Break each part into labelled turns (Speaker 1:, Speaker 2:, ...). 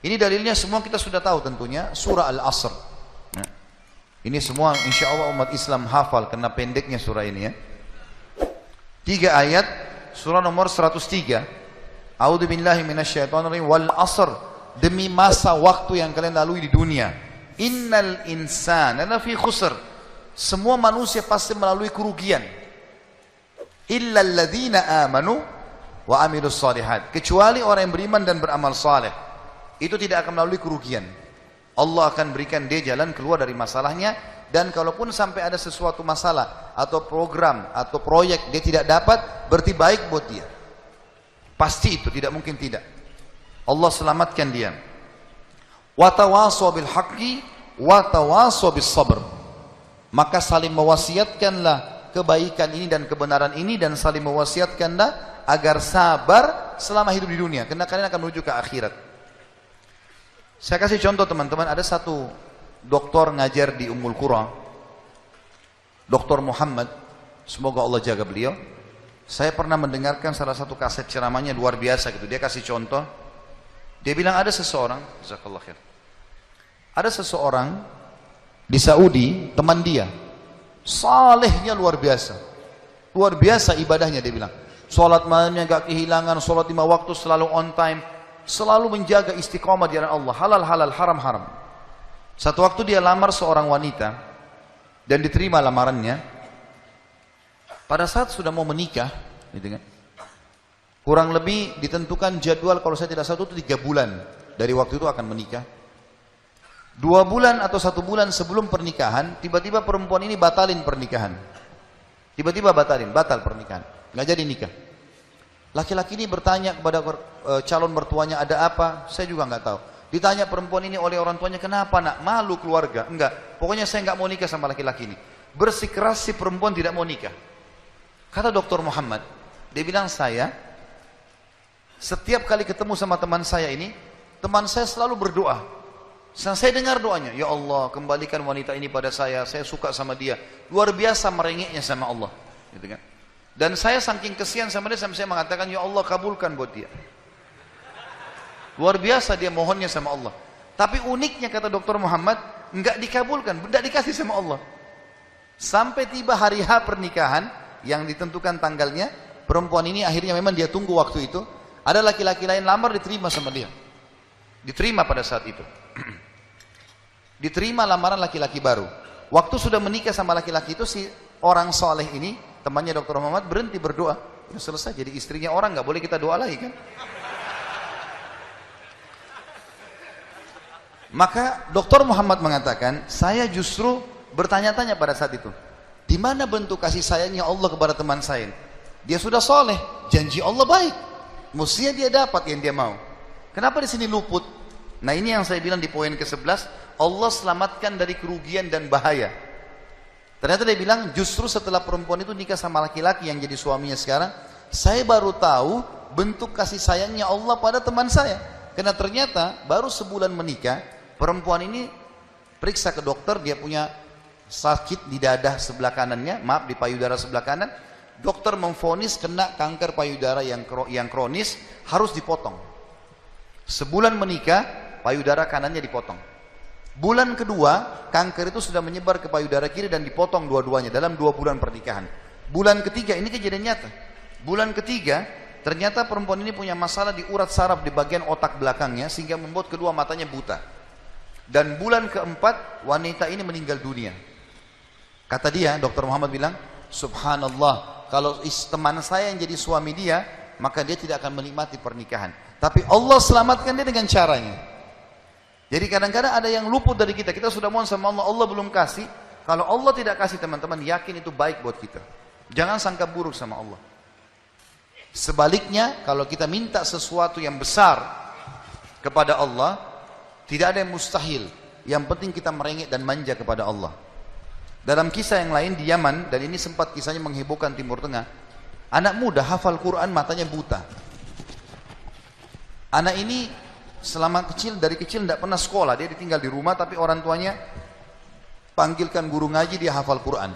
Speaker 1: Ini dalilnya semua kita sudah tahu tentunya, surah Al-Asr. Nah, ini semua insya Allah umat Islam hafal karena pendeknya surah ini ya. 3 ayat, surah nomor 103. A'udzu billahi minasyaitonir rajim. Wal 'asr, demi masa waktu yang kalian lalui di dunia. Innal insana lafi khusr. Semua manusia pasti melalui kerugian. Illa alladzina amanu wa amilus shalihat. Kecuali orang yang beriman dan beramal saleh. Itu tidak akan melalui kerugian. Allah akan berikan dia jalan keluar dari masalahnya. Dan kalaupun sampai ada sesuatu masalah atau program atau proyek dia tidak dapat, berarti baik buat dia. Pasti itu, tidak mungkin tidak. Allah selamatkan dia. Wa tawasaw bil haqqi wa tawasaw bis sabr. Maka saling mewasiatkanlah kebaikan ini dan kebenaran ini, dan saling mewasiatkanlah agar sabar selama hidup di dunia, karena kalian akan menuju ke akhirat. Saya kasih contoh teman-teman, ada satu doktor ngajar di Ummul Qura, Dr. Muhammad, semoga Allah jaga beliau. Saya pernah mendengarkan salah satu kaset ceramahnya luar biasa gitu. Dia kasih contoh, dia bilang ada seseorang, jazakallah khair, ada seseorang di Saudi, teman dia, salehnya luar biasa ibadahnya. Dia bilang, sholat malamnya gak kehilangan, sholat 5 waktu selalu on time, selalu menjaga istiqomah di jalan Allah, halal, haram. Satu waktu dia lamar seorang wanita dan diterima lamarannya. Pada saat sudah mau menikah, gitu kan, kurang lebih ditentukan jadwal, kalau saya tidak salah itu 3 bulan dari waktu itu akan menikah. 2 bulan atau 1 bulan sebelum pernikahan, tiba-tiba perempuan ini batalin pernikahan. Batal pernikahan, nggak jadi nikah. Laki-laki ini bertanya kepada calon mertuanya, ada apa? Saya juga nggak tahu. Ditanya perempuan ini oleh orang tuanya, kenapa nak? Malu keluarga? Enggak, pokoknya saya nggak mau nikah sama laki-laki ini. Bersikeras si perempuan tidak mau nikah. Kata Dr. Muhammad, dia bilang, saya setiap kali ketemu sama teman saya ini, teman saya selalu berdoa. Saya dengar doanya, ya Allah kembalikan wanita ini pada saya suka sama dia. Luar biasa merengeknya sama Allah, gitu kan. Dan saya saking kesian sama dia, sampai saya mengatakan, ya Allah kabulkan buat dia. Luar biasa dia mohonnya sama Allah. Tapi uniknya kata Dr. Muhammad, enggak dikabulkan, enggak dikasih sama Allah. Sampai tiba hari H pernikahan yang ditentukan tanggalnya, perempuan ini akhirnya memang dia tunggu waktu itu, ada laki-laki lain lamar, diterima sama dia. Diterima pada saat itu. Diterima lamaran laki-laki baru. Waktu sudah menikah sama laki-laki itu, si orang soleh ini, temannya Dr. Muhammad, berhenti berdoa. Ya selesai, jadi istrinya orang, nggak boleh kita doa lagi kan. Maka Dr. Muhammad mengatakan, saya justru bertanya-tanya pada saat itu, di mana bentuk kasih sayangnya Allah kepada teman saya? Dia sudah soleh, janji Allah baik, mestinya dia dapat yang dia mau. Kenapa di sini luput? Nah ini yang saya bilang di poin ke-11, Allah selamatkan dari kerugian dan bahaya. Ternyata dia bilang, justru setelah perempuan itu nikah sama laki-laki yang jadi suaminya sekarang, saya baru tahu bentuk kasih sayangnya Allah pada teman saya. Karena ternyata baru sebulan menikah, perempuan ini periksa ke dokter, dia punya sakit di dada sebelah kanannya, maaf di payudara sebelah kanan. Dokter memvonis kena kanker payudara yang kronis, harus dipotong. Sebulan menikah, payudara kanannya dipotong. Bulan kedua, kanker itu sudah menyebar ke payudara kiri dan dipotong dua-duanya dalam 2 bulan pernikahan. Bulan ketiga, ini kejadian nyata. Bulan ketiga, ternyata perempuan ini punya masalah di urat saraf di bagian otak belakangnya, sehingga membuat kedua matanya buta. Dan bulan keempat, wanita ini meninggal dunia. Kata dia, Dr. Muhammad bilang, subhanallah, kalau teman saya yang jadi suami dia, maka dia tidak akan menikmati pernikahan. Tapi Allah selamatkan dia dengan caranya. Jadi kadang-kadang ada yang luput dari kita. Kita sudah mohon sama Allah, Allah belum kasih. Kalau Allah tidak kasih, teman-teman, yakin itu baik buat kita. Jangan sangka buruk sama Allah. Sebaliknya, kalau kita minta sesuatu yang besar kepada Allah, tidak ada yang mustahil. Yang penting kita merengek dan manja kepada Allah. Dalam kisah yang lain di Yaman, dan ini sempat kisahnya menghebohkan Timur Tengah, anak muda hafal Quran, matanya buta. Anak ini dari kecil tidak pernah sekolah, dia ditinggal di rumah, tapi orang tuanya panggilkan guru ngaji, dia hafal Quran.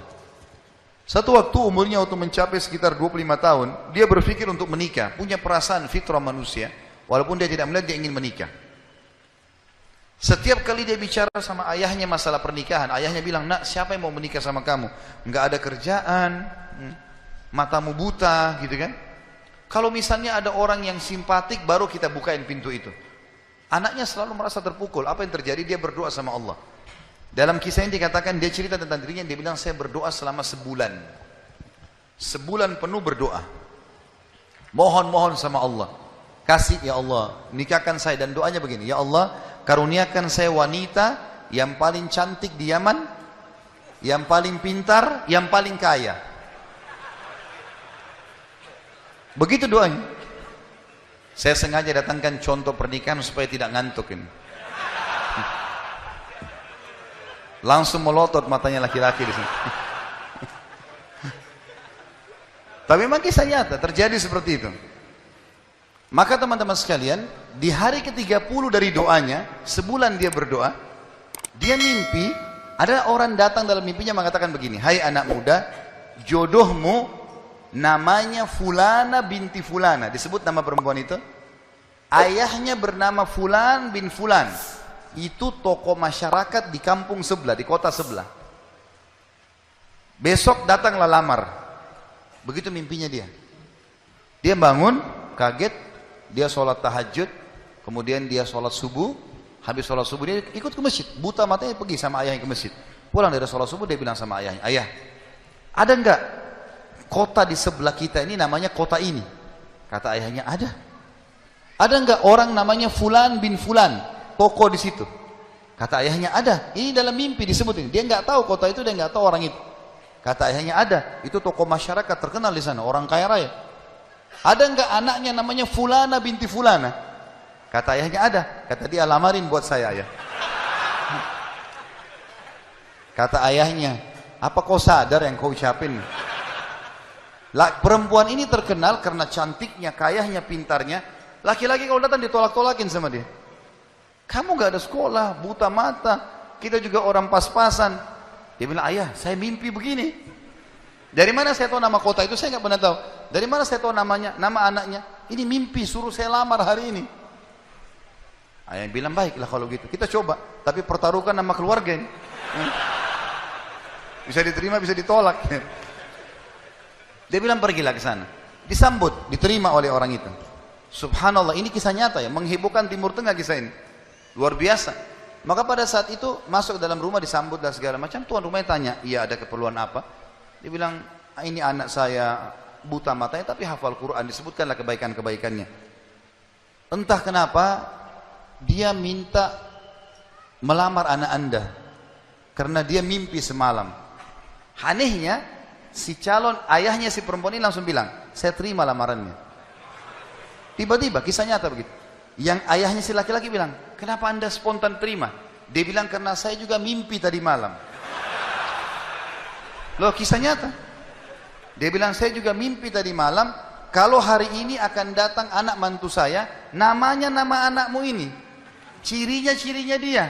Speaker 1: Satu waktu umurnya waktu mencapai sekitar 25 tahun, dia berpikir untuk menikah, punya perasaan fitrah manusia, walaupun dia tidak melihat, dia ingin menikah. Setiap kali dia bicara sama ayahnya masalah pernikahan, ayahnya bilang, nak, siapa yang mau menikah sama kamu? Nggak ada kerjaan, matamu buta, gitu kan? Kalau misalnya ada orang yang simpatik, baru kita bukain pintu itu. Anaknya selalu merasa terpukul. Apa yang terjadi? Dia berdoa sama Allah. Dalam kisah ini dikatakan, dia cerita tentang dirinya, dia bilang, saya berdoa selama sebulan. Sebulan penuh berdoa. Mohon-mohon sama Allah. Kasih ya Allah, nikahkan saya. Dan doanya begini, ya Allah, karuniakan saya wanita yang paling cantik di Yaman, yang paling pintar, yang paling kaya. Begitu doanya. Saya sengaja datangkan contoh pernikahan supaya tidak ngantuk ini. Langsung melotot matanya laki-laki di sini. Tapi memang kisah nyata terjadi seperti itu. Maka teman-teman sekalian, di hari ke-30 dari doanya, sebulan dia berdoa, dia mimpi, ada orang datang dalam mimpinya mengatakan begini, hai anak muda, jodohmu namanya Fulana binti Fulana. Disebut nama perempuan itu. Ayahnya bernama Fulan bin Fulan. Itu tokoh masyarakat di kampung sebelah, di kota sebelah. Besok datanglah lamar. Begitu mimpinya dia. Dia bangun, kaget. Dia sholat tahajud, kemudian dia sholat subuh. Habis sholat subuh dia ikut ke masjid. Buta matanya pergi sama ayahnya ke masjid. Pulang dari sholat subuh dia bilang sama ayahnya, ayah, ada enggak kota di sebelah kita ini namanya kota ini? Kata ayahnya, ada. Ada enggak orang namanya Fulan bin Fulan, tokoh di situ? Kata ayahnya, ada. Ini dalam mimpi disebut ini. Dia enggak tahu kota itu, dia enggak tahu orang itu. Kata ayahnya, ada. Itu tokoh masyarakat terkenal di sana, orang kaya raya. Ada enggak anaknya namanya Fulana binti Fulana? Kata ayahnya, ada. Kata dia, lamarin buat saya, ayah. Kata ayahnya, apa kau sadar yang kau ucapin? Perempuan ini terkenal karena cantiknya, kayahnya, pintarnya. Laki-laki kalau datang ditolak-tolakin sama dia. Kamu gak ada sekolah, buta mata, kita juga orang pas-pasan. Dia bilang, ayah, saya mimpi begini. Dari mana saya tahu nama kota itu? Saya nggak pernah tahu. Dari mana saya tahu namanya, nama anaknya? Ini mimpi, suruh saya lamar hari ini. Ayah bilang, baiklah kalau gitu. Kita coba, tapi pertaruhkan nama keluarga ini. Bisa diterima, bisa ditolak. Dia bilang, pergilah ke sana. Disambut, diterima oleh orang itu. Subhanallah, ini kisah nyata ya, menghebohkan Timur Tengah kisah ini. Luar biasa. Maka pada saat itu masuk ke dalam rumah, disambut dan segala macam. Tuan rumahnya tanya, iya ada keperluan apa? Dia bilang, ini anak saya buta matanya tapi hafal Quran, disebutkanlah kebaikan-kebaikannya. Entah kenapa dia minta melamar anak anda karena dia mimpi semalam. Anehnya si calon ayahnya si perempuan ini langsung bilang, saya terima lamarannya. Tiba-tiba kisah nyata begitu. Yang ayahnya si laki-laki bilang, kenapa anda spontan terima? Dia bilang, karena saya juga mimpi tadi malam. Loh, kisah nyata. Dia bilang, saya juga mimpi tadi malam, kalau hari ini akan datang anak mantu saya, namanya nama anakmu ini. Cirinya dia.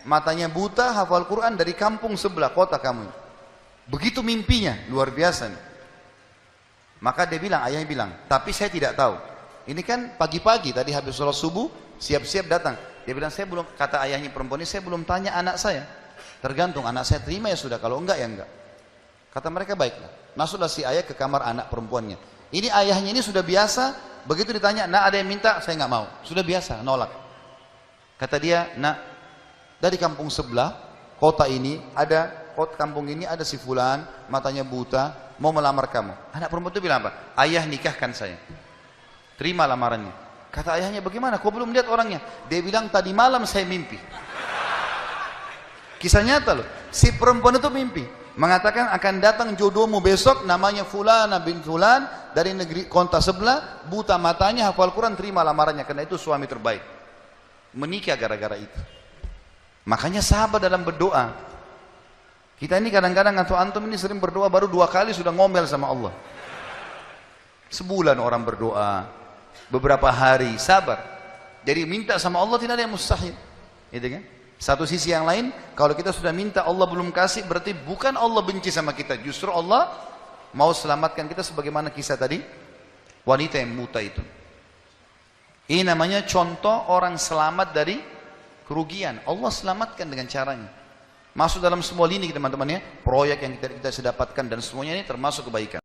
Speaker 1: Matanya buta, hafal Quran, dari kampung sebelah kota kamu. Begitu mimpinya, luar biasa. Maka dia bilang, ayahnya bilang, tapi saya tidak tahu. Ini kan pagi-pagi, tadi habis sholat subuh, siap-siap datang. Dia bilang, saya belum, kata ayahnya perempuan ini, saya belum tanya anak saya. Tergantung, anak saya terima ya sudah, kalau enggak ya enggak. Kata mereka, baiklah. Masuklah si ayah ke kamar anak perempuannya. Ini ayahnya ini sudah biasa, begitu ditanya, nak ada yang minta, saya nggak mau. Sudah biasa, nolak. Kata dia, nak, dari kampung sebelah, kota ini, kampung ini ada si Fulan, matanya buta, mau melamar kamu. Anak perempuan itu bilang apa? Ayah nikahkan saya. Terima lamarannya. Kata ayahnya, bagaimana? Kau belum lihat orangnya? Dia bilang, tadi malam saya mimpi. Kisah nyata loh. Si perempuan itu mimpi. Mengatakan akan datang jodohmu besok, namanya Fulana bin Fulan, dari negeri kota sebelah, buta matanya, hafal Quran, terima lamarannya, karena itu suami terbaik. Menikah gara-gara itu. Makanya sahabat dalam berdoa. Kita ini kadang-kadang atau antum ini sering berdoa, baru 2 kali sudah ngomel sama Allah. Sebulan orang berdoa, beberapa hari, sabar. Jadi minta sama Allah tidak ada yang mustahil. Gitu kan? Satu sisi yang lain, kalau kita sudah minta Allah belum kasih, berarti bukan Allah benci sama kita, justru Allah mau selamatkan kita, sebagaimana kisah tadi wanita yang buta itu. Ini namanya contoh orang selamat dari kerugian. Allah selamatkan dengan caranya. Masuk dalam semua lini teman-teman ya, proyek yang kita bisa dapatkan dan semuanya ini termasuk kebaikan.